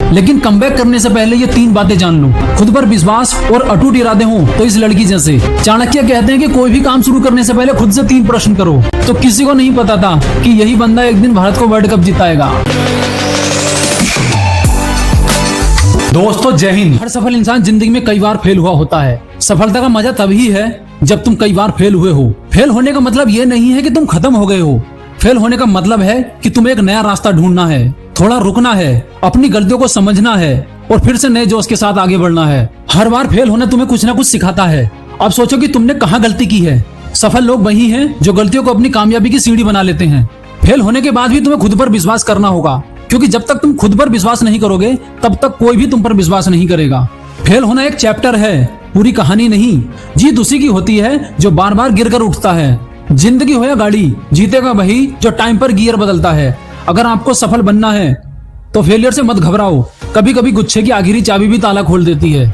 लेकिन कमबैक करने से पहले ये 3 बातें जान लो। खुद पर विश्वास और अटूट इरादे हों तो इस लड़की जैसे। चाणक्य कहते हैं कि कोई भी काम शुरू करने से पहले खुद से 3 प्रश्न करो। तो किसी को नहीं पता था कि यही बंदा एक दिन भारत को वर्ल्ड कप जिताएगा। दोस्तों जय हिंद। हर सफल इंसान जिंदगी में कई बार फेल हुआ होता है। सफलता का मजा तभी है जब तुम कई बार फेल हुए हो। फेल होने का मतलब ये नहीं है कि तुम खत्म हो गए हो। फेल होने का मतलब है कि तुम्हें एक नया रास्ता ढूंढना है, थोड़ा रुकना है, अपनी गलतियों को समझना है और फिर से नए जोश के साथ आगे बढ़ना है। हर बार फेल होना तुम्हें कुछ ना कुछ सिखाता है। अब सोचो कि तुमने कहाँ गलती की है। सफल लोग वही हैं जो गलतियों को अपनी कामयाबी की सीढ़ी बना लेते हैं। फेल होने के बाद भी तुम्हें खुद पर विश्वास करना होगा, क्योंकि जब तक तुम खुद पर विश्वास नहीं करोगे तब तक कोई भी तुम पर विश्वास नहीं करेगा। फेल होना एक चैप्टर है, पूरी कहानी नहीं। जीत उसी की होती है जो बार बार गिर कर उठता है। जिंदगी हो या गाड़ी, जीतेगा वही जो टाइम पर गियर बदलता है। अगर आपको सफल बनना है तो फेलियर से मत घबराओ। कभी कभी गुच्छे की आखिरी चाबी भी ताला खोल देती है।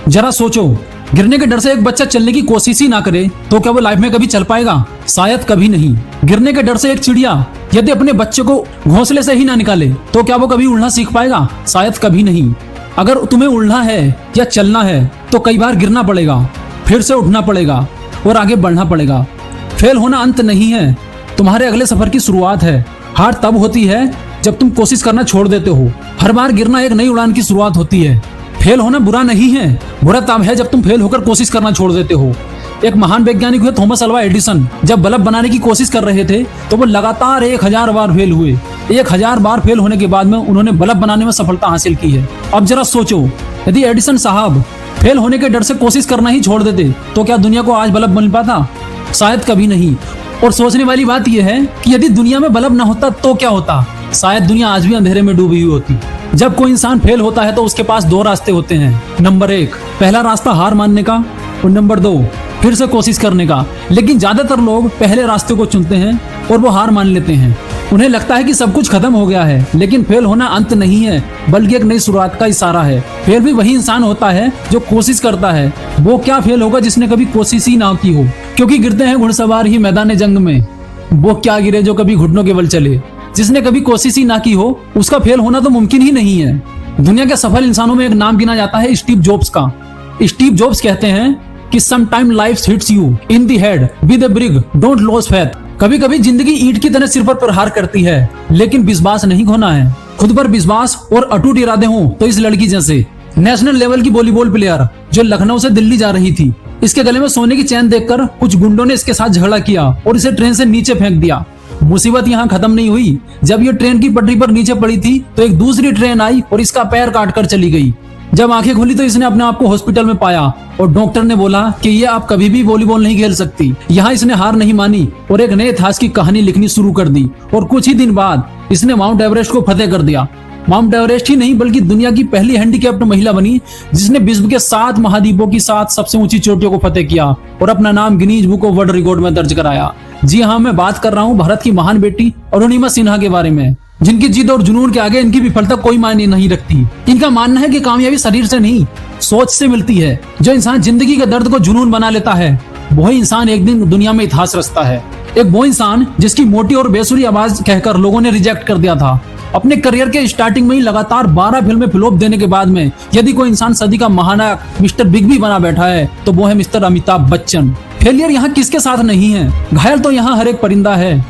जरा सोचो, गिरने के डर से एक बच्चा चलने की कोशिश ही ना करे तो क्या वो लाइफ में कभी चल पाएगा? शायद कभी नहीं। गिरने के डर से एक चिड़िया यदि अपने बच्चे को घोंसले से ही ना निकाले तो क्या वो कभी उड़ना सीख पाएगा? शायद कभी नहीं। अगर तुम्हें उड़ना है या चलना है तो कई बार गिरना पड़ेगा, फिर से उठना पड़ेगा और आगे बढ़ना पड़ेगा। फेल होना अंत नहीं है, तुम्हारे अगले सफर की शुरुआत है। हार तब होती है जब तुम कोशिश करना छोड़ देते हो। हर बार गिरना एक नई उड़ान की शुरुआत होती है। फेल होना बुरा नहीं है, बुरा तब है जब तुम फेल होकर कोशिश करना छोड़ देते हो। एक महान वैज्ञानिक हुए थॉमस अल्वा एडिसन। जब बल्ब बनाने की कोशिश कर रहे थे तो वो लगातार 1000 बार फेल हुए। 1000 बार फेल होने के बाद में उन्होंने बल्ब बनाने में सफलता हासिल की है। अब जरा सोचो, यदि एडिसन साहब फेल होने के डर से कोशिश करना ही छोड़ देते तो क्या दुनिया को आज बल्ब बन पाता? शायद कभी नहीं। और सोचने वाली बात यह है कि यदि दुनिया में बल्ब न होता तो क्या होता? शायद दुनिया आज भी अंधेरे में डूबी हुई होती। जब कोई इंसान फेल होता है तो उसके पास 2 रास्ते होते हैं। नंबर 1, पहला रास्ता हार मानने का, और नंबर 2, फिर से कोशिश करने का। लेकिन ज्यादातर लोग पहले रास्ते को चुनते हैं और वो हार मान लेते हैं। उन्हें लगता है कि सब कुछ खत्म हो गया है, लेकिन फेल होना अंत नहीं है बल्कि एक नई शुरुआत का इशारा है। फेल भी वही इंसान होता है जो कोशिश करता है। वो क्या फेल होगा जिसने कभी कोशिश ही ना की हो, क्योंकि गिरते हैं घुड़सवार ही मैदान जंग में। वो क्या गिरे जो कभी घुटनों के बल चले। जिसने कभी कोशिश ही ना की हो उसका फेल होना तो मुमकिन ही नहीं है। दुनिया के सफल इंसानों में एक नाम गिना जाता है स्टीव जॉब्स का। स्टीव जॉब्स कहते हैं कि sometime life hits you in the head with a brick, don't loss faith. कभी कभी जिंदगी ईंट की तरह सिर पर प्रहार करती है, लेकिन विश्वास नहीं खोना है। खुद पर विश्वास और अटूट इरादे हों तो इस लड़की जैसे। नेशनल लेवल की वॉलीबॉल प्लेयर जो लखनऊ से दिल्ली जा रही थी, इसके गले में सोने की चैन देखकर कुछ गुंडों ने इसके साथ झगड़ा किया और इसे ट्रेन से नीचे फेंक दिया। मुसीबत यहाँ खत्म नहीं हुई। जब ये ट्रेन की पटरी पर नीचे पड़ी थी तो एक दूसरी ट्रेन आई और इसका पैर काट कर चली गई। जब आंखें खुली तो इसने अपने आप को हॉस्पिटल में पाया और डॉक्टर ने बोला कि ये आप कभी भी वॉलीबॉल नहीं खेल सकती। यहाँ इसने हार नहीं मानी और एक नए इतिहास की कहानी लिखनी शुरू कर दी। और कुछ ही दिन बाद इसने माउंट एवरेस्ट को फतेह कर दिया। माउंट एवरेस्ट ही नहीं बल्कि दुनिया की पहली हैंडीकैप्ड महिला बनी जिसने विश्व के 7 महाद्वीपों की 7 सबसे ऊंची चोटियों को फतेह किया और अपना नाम Guinness book of world record में दर्ज कराया। जी हाँ, मैं बात कर रहा हूँ भारत की महान बेटी अरुणिमा सिन्हा के बारे में, जिनकी जिद और जुनून के आगे इनकी विफलता कोई मायने नहीं रखती। इनका मानना है कि कामयाबी शरीर से नहीं सोच से मिलती है। जो इंसान जिंदगी के दर्द को जुनून बना लेता है वही इंसान एक दिन दुनिया में इतिहास रचता है। एक वो इंसान जिसकी मोटी और बेसुरी आवाज कहकर लोगों ने रिजेक्ट कर दिया था। अपने करियर के स्टार्टिंग में ही लगातार 12 फिल्में फ्लॉप देने के बाद में यदि कोई इंसान सदी का महानायक मिस्टर बिग भी बना बैठा है तो वो है मिस्टर अमिताभ बच्चन। फेलियर यहाँ किसके साथ नहीं है, घायल तो यहाँ हर एक परिंदा है।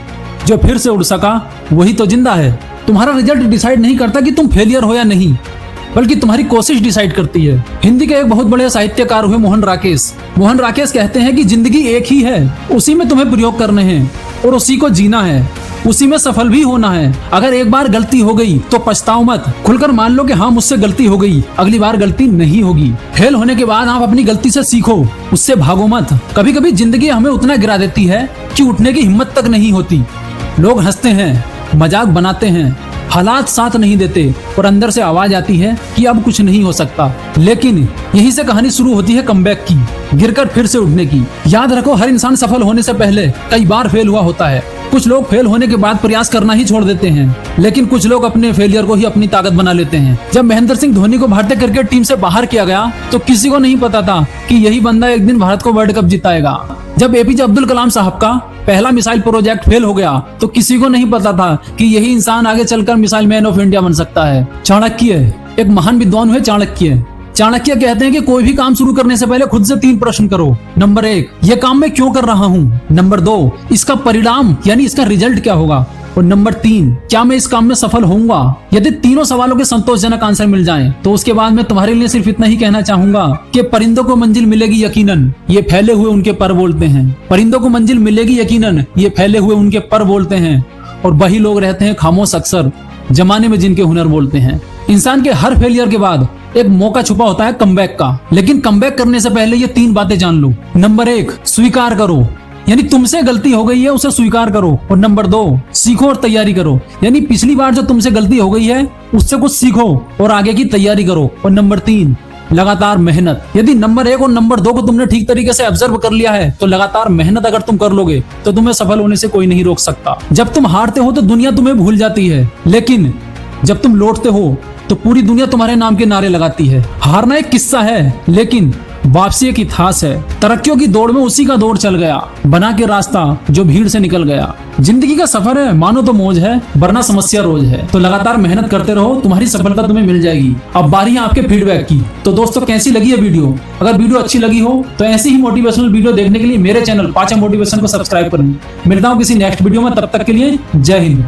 जो फिर से उड़ सका वही तो जिंदा है। तुम्हारा रिजल्ट डिसाइड नहीं करता कि तुम फेलियर हो या नहीं, बल्कि तुम्हारी कोशिश डिसाइड करती है। हिंदी के एक बहुत बड़े साहित्यकार हुए मोहन राकेश। मोहन राकेश कहते हैं कि जिंदगी एक ही है, उसी में तुम्हें प्रयोग करने हैं और उसी को जीना है, उसी में सफल भी होना है। अगर एक बार गलती हो गई तो पछताओ मत, खुलकर मान लो कि हाँ मुझसे गलती हो गई, अगली बार गलती नहीं होगी। फेल होने के बाद आप अपनी गलती से सीखो, उससे भागो मत। कभी कभी जिंदगी हमें उतना गिरा देती है कि उठने की हिम्मत तक नहीं होती। लोग हंसते हैं, मजाक बनाते हैं, हालात साथ नहीं देते और अंदर से आवाज आती है कि अब कुछ नहीं हो सकता। लेकिन यहीं से कहानी शुरू होती है कमबैक की, गिरकर फिर से उठने की। याद रखो, हर इंसान सफल होने से पहले कई बार फेल हुआ होता है। कुछ लोग फेल होने के बाद प्रयास करना ही छोड़ देते हैं, लेकिन कुछ लोग अपने फेलियर को ही अपनी ताकत बना लेते हैं। जब महेंद्र सिंह धोनी को भारतीय क्रिकेट टीम से बाहर किया गया तो किसी को नहीं पता था कि यही बंदा एक दिन भारत को वर्ल्ड कप जिताएगा। जब एपीजे अब्दुल कलाम साहब का पहला मिसाइल प्रोजेक्ट फेल हो गया तो किसी को नहीं पता था कि यही इंसान आगे चलकर मिसाइल मैन ऑफ इंडिया बन सकता है। चाणक्य एक महान विद्वान हुए चाणक्य। चाणक्य कहते हैं कि कोई भी काम शुरू करने से पहले खुद से 3 प्रश्न करो। नंबर 1, यह काम मैं क्यों कर रहा हूँ। नंबर 2, इसका परिणाम यानी इसका रिजल्ट क्या होगा। और नंबर 3, क्या मैं इस काम में सफल होऊंगा। यदि तीनों सवालों के संतोषजनक आंसर मिल जाएं, तो उसके बाद मैं तुम्हारे लिए सिर्फ इतना ही कहना चाहूंगा कि परिंदों को मंजिल मिलेगी यकीनन, ये फैले हुए उनके पर बोलते हैं। परिंदों को मंजिल मिलेगी यकीनन, ये फैले हुए उनके पर बोलते हैं। और वही लोग रहते हैं खामोश अक्सर, जमाने में जिनके हुनर बोलते हैं। इंसान के हर फेलियर के बाद एक मौका छुपा होता है कमबैक का। लेकिन कमबैक करने से पहले ये 3 बातें जान लो। नंबर 1, स्वीकार करो, यानी तुमसे गलती हो गई है उसे स्वीकार करो। और नंबर 2, सीखो और तैयारी करो, यानी पिछली बार जो तुमसे गलती हो गई है उससे कुछ सीखो और आगे की तैयारी करो। और नंबर 3, लगातार मेहनत। यदि नंबर 1 और नंबर 2 को तुमने ठीक तरीके से ऑब्जर्व कर लिया है, तो लगातार मेहनत अगर तुम कर लोगे तो तुम्हें सफल होने से कोई नहीं रोक सकता। जब तुम हारते हो तो दुनिया तुम्हें भूल जाती है, लेकिन जब तुम लौटते हो तो पूरी दुनिया तुम्हारे नाम के नारे लगाती है। हारना एक किस्सा है, लेकिन वापसी एक इतिहास है। तरक्कियों की दौड़ में उसी का दौड़ चल गया, बना के रास्ता जो भीड़ से निकल गया। जिंदगी का सफर है, मानो तो मौज है, वरना समस्या रोज है। तो लगातार मेहनत करते रहो, तुम्हारी सफलता तुम्हें मिल जाएगी। अब बारी है आपके फीडबैक की। तो दोस्तों, कैसी लगी है वीडियो? अगर वीडियो अच्छी लगी हो तो ऐसी ही मोटिवेशनल वीडियो देखने के लिए मेरे चैनल पाचा मोटिवेशन को सब्सक्राइब करें। मिलता हूँ किसी नेक्स्ट वीडियो में, तब तक के लिए जय हिंद।